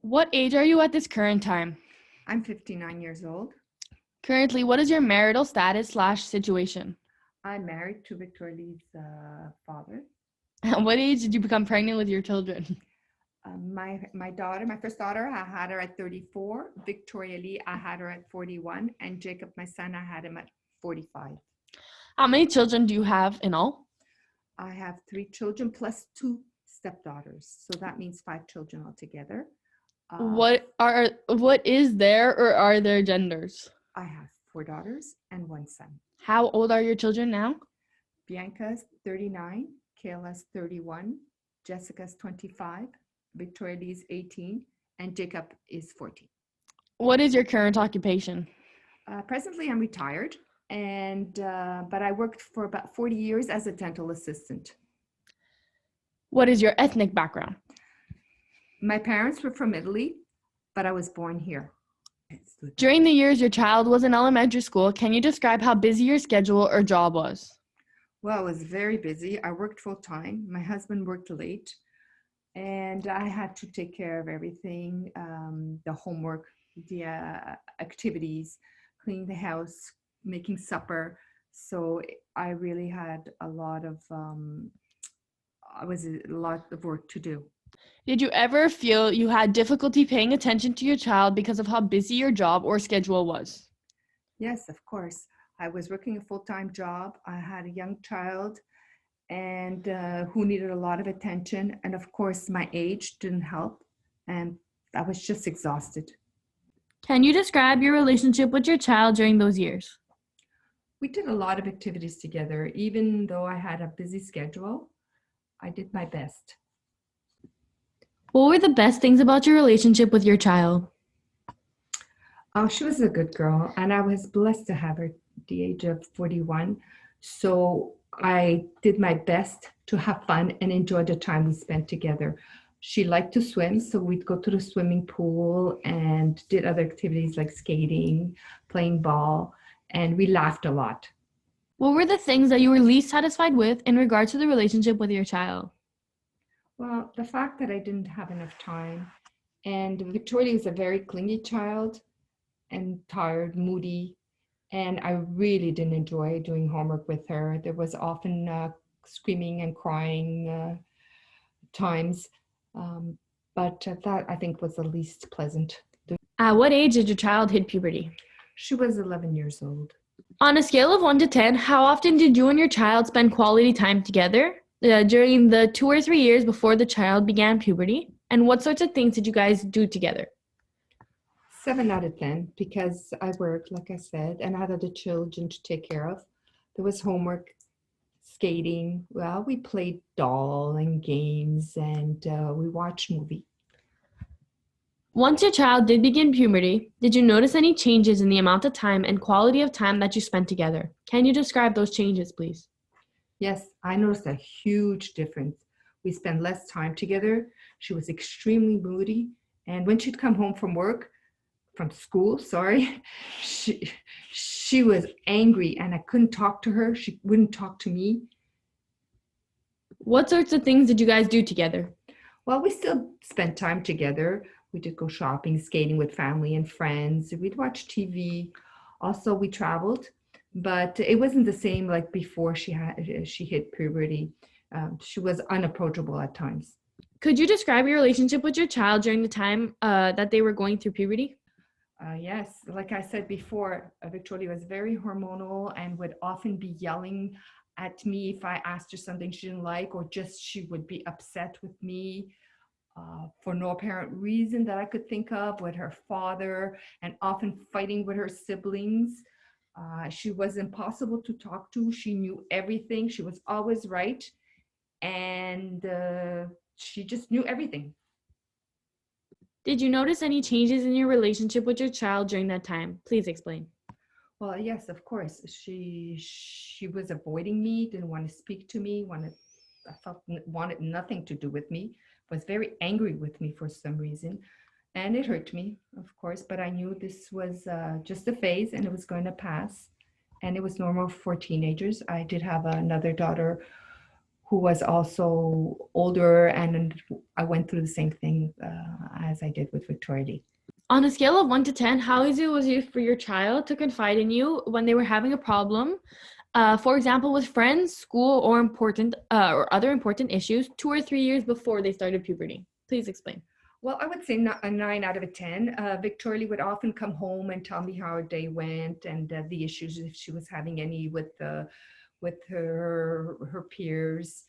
What age are you at this current time? I'm 59 years old. Currently, what is your marital status / situation? I'm married to Victoria Lee's father. At what age did you become pregnant with your children? My first daughter, I had her at 34. Victoria Lee, I had her at 41. And Jacob, my son, I had him at 45. How many children do you have in all? I have 3 children plus 2 stepdaughters. So that means 5 children altogether. What is there or are there genders? I have 4 daughters and 1 son. How old are your children now? Bianca's 39, Kayla's 31, Jessica's 25, Victoria Lee's 18, and Jacob is 14. What is your current occupation? Presently, I'm retired, but I worked for about 40 years as a dental assistant. What is your ethnic background? My parents were from Italy, but I was born here. During the years your child was in elementary school, can you describe how busy your schedule or job was? Well, I was very busy. I worked full time. My husband worked late, and I had to take care of everything, the homework, the activities, cleaning the house, making supper. So I really had a lot of work to do. Did you ever feel you had difficulty paying attention to your child because of how busy your job or schedule was? Yes, of course. I was working a full-time job. I had a young child and who needed a lot of attention. And of course, my age didn't help. And I was just exhausted. Can you describe your relationship with your child during those years? We did a lot of activities together. Even though I had a busy schedule, I did my best. What were the best things about your relationship with your child? Oh, she was a good girl, and I was blessed to have her at the age of 41. So I did my best to have fun and enjoy the time we spent together. She liked to swim, so we'd go to the swimming pool and did other activities like skating, playing ball, and we laughed a lot. What were the things that you were least satisfied with in regards to the relationship with your child? Well, the fact that I didn't have enough time, and Victoria is a very clingy child and tired, moody, and I really didn't enjoy doing homework with her. There was often screaming and crying times, but that I think was the least pleasant. At what age did your child hit puberty? She was 11 years old. On a scale of 1 to 10, how often did you and your child spend quality time together during the 2 or 3 years before the child began puberty? And what sorts of things did you guys do together? 7 out of 10, because I worked, like I said, and I had other children to take care of. There was homework, skating. Well, we played doll and games, and we watched movie. Once your child did begin puberty, did you notice any changes in the amount of time and quality of time that you spent together? Can you describe those changes, please? Yes, I noticed a huge difference. We spent less time together. She was extremely moody, and when she'd come home from school, she was angry, and I couldn't talk to her. She wouldn't talk to me. What sorts of things did you guys do together? Well, we still spent time together. We did go shopping, skating with family and friends. We'd watch TV. Also, we traveled, but it wasn't the same like before she hit puberty. She was unapproachable at times. Could you describe your relationship with your child during the time that they were going through puberty? Yes, like I said before, Victoria was very hormonal and would often be yelling at me if I asked her something she didn't like, or just she would be upset with me for no apparent reason that I could think of, with her father, and often fighting with her siblings. She was impossible to talk to. She knew everything. She was always right, and she just knew everything. Did you notice any changes in your relationship with your child during that time? Please explain. Well, yes, of course. She was avoiding me, didn't want to speak to me, wanted nothing to do with me, was very angry with me for some reason. And it hurt me, of course, but I knew this was just a phase and it was going to pass. And it was normal for teenagers. I did have another daughter who was also older, and I went through the same thing as I did with Victoria. On a scale of 1 to 10, how easy was it for your child to confide in you when they were having a problem? For example, with friends, school, or or other important issues, 2 or 3 years before they started puberty. Please explain. Well, I would say a 9 out of a 10. Victoria would often come home and tell me how her day went and the issues, if she was having any with her peers,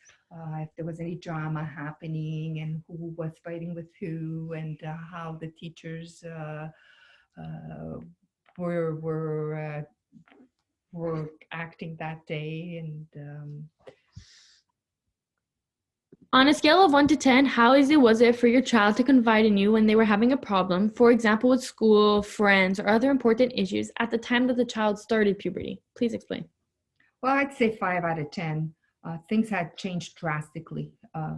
if there was any drama happening, and who was fighting with who, and how the teachers uh, were were acting that day, and On a scale of 1 to 10, how easy was it for your child to confide in you when they were having a problem, for example, with school, friends, or other important issues at the time that the child started puberty? Please explain. well, I'd say 5 out of 10. Things had changed drastically.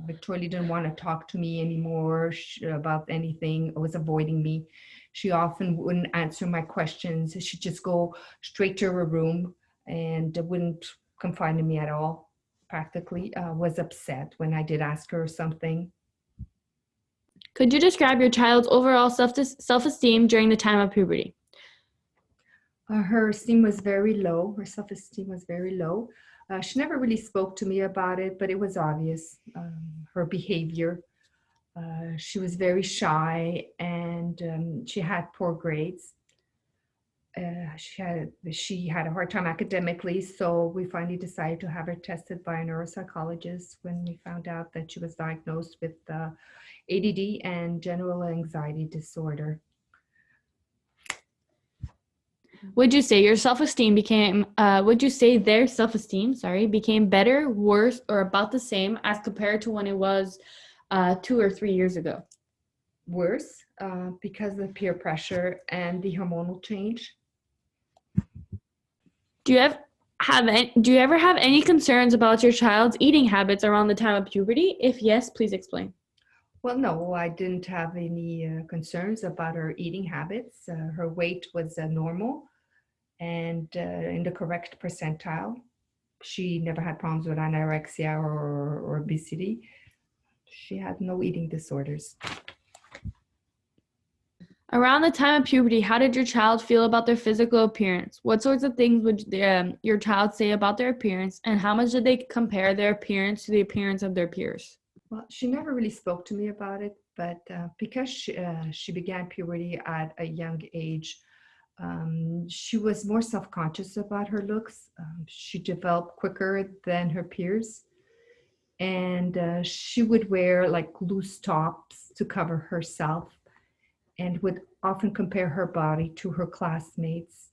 Victoria didn't want to talk to me anymore about anything, was avoiding me. She often wouldn't answer my questions. She'd just go straight to her room and wouldn't confide in me at all, practically. Was upset when I did ask her something. Could you describe your child's overall self-esteem during the time of puberty? Her esteem was very low. Her self-esteem was very low. She never really spoke to me about it, but it was obvious. Her behavior. She was very shy, and she had poor grades. She had a hard time academically, so we finally decided to have her tested by a neuropsychologist when we found out that she was diagnosed with ADD and general anxiety disorder. Would you say would you say their self-esteem, became better, worse, or about the same as compared to when it was 2 or 3 years ago? Worse, because of peer pressure and the hormonal change. Do you ever have any concerns about your child's eating habits around the time of puberty? If yes, please explain. Well, no, I didn't have any concerns about her eating habits. Her weight was normal and in the correct percentile. She never had problems with anorexia or obesity. She had no eating disorders. Around the time of puberty, how did your child feel about their physical appearance? What sorts of things would your child say about their appearance, and how much did they compare their appearance to the appearance of their peers? Well, she never really spoke to me about it, but because she began puberty at a young age, she was more self-conscious about her looks. She developed quicker than her peers, and she would wear like loose tops to cover herself, and would often compare her body to her classmates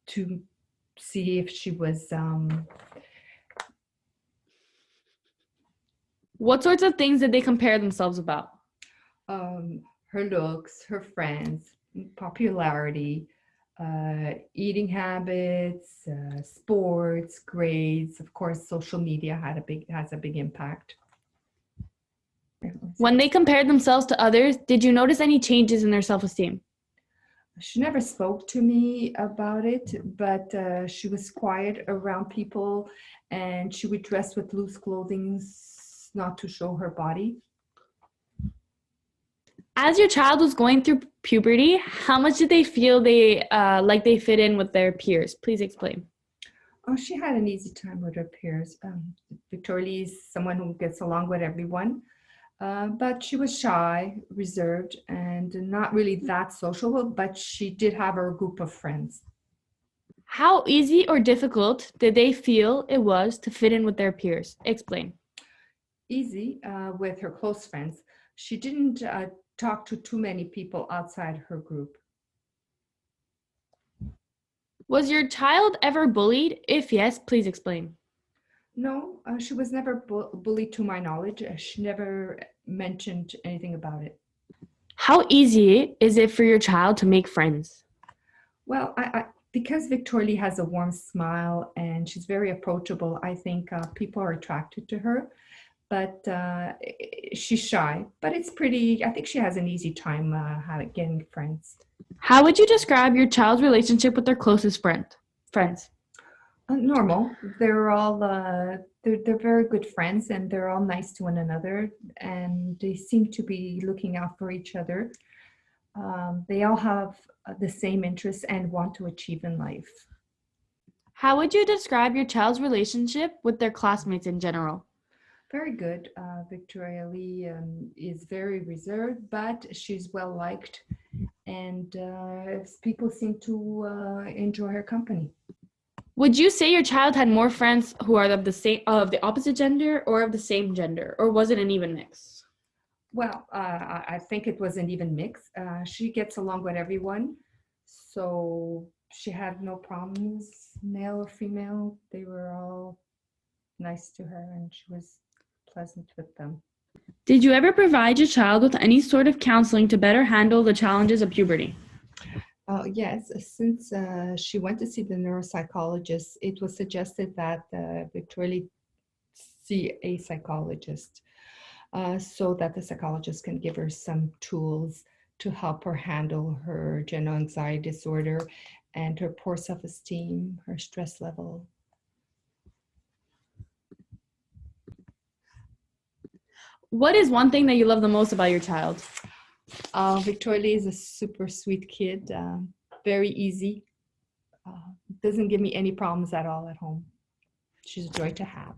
to see if she was What sorts of things did they compare themselves about? her looks, her friends, popularity, eating habits, sports, grades. Of course, social media has a big impact. When they compared themselves to others, did you notice any changes in their self-esteem? She never spoke to me about it, but she was quiet around people, and she would dress with loose clothing, not to show her body. As your child was going through puberty, how much did they feel they fit in with their peers? Please explain. Oh, she had an easy time with her peers. Victoria is someone who gets along with everyone, but she was shy, reserved, and not really that sociable, but she did have her group of friends. How easy or difficult did they feel it was to fit in with their peers? Explain. Easy with her close friends. She didn't talk to too many people outside her group. Was your child ever bullied? If yes, please explain. No, she was never bullied to my knowledge. She never mentioned anything about it. How easy is it for your child to make friends? Well, because Victoria has a warm smile and she's very approachable, I think people are attracted to her. But she's shy. But I think she has an easy time getting friends. How would you describe your child's relationship with their closest friends? Normal. They're all they're very good friends, and they're all nice to one another, and they seem to be looking out for each other. They all have the same interests and want to achieve in life. How would you describe your child's relationship with their classmates in general? Very good. Victoria Lee is very reserved, but she's well liked, and people seem to enjoy her company. Would you say your child had more friends who are of the opposite gender or of the same gender, or was it an even mix? Well, I think it was an even mix. She gets along with everyone, so she had no problems, male or female. They were all nice to her, and she was pleasant with them. Did you ever provide your child with any sort of counseling to better handle the challenges of puberty? Yes, since she went to see the neuropsychologist, it was suggested that Victoria see a psychologist so that the psychologist can give her some tools to help her handle her general anxiety disorder and her poor self-esteem, her stress level. What is one thing that you love the most about your child? Victoria is a super sweet kid, very easy, doesn't give me any problems at all at home. She's a joy to have.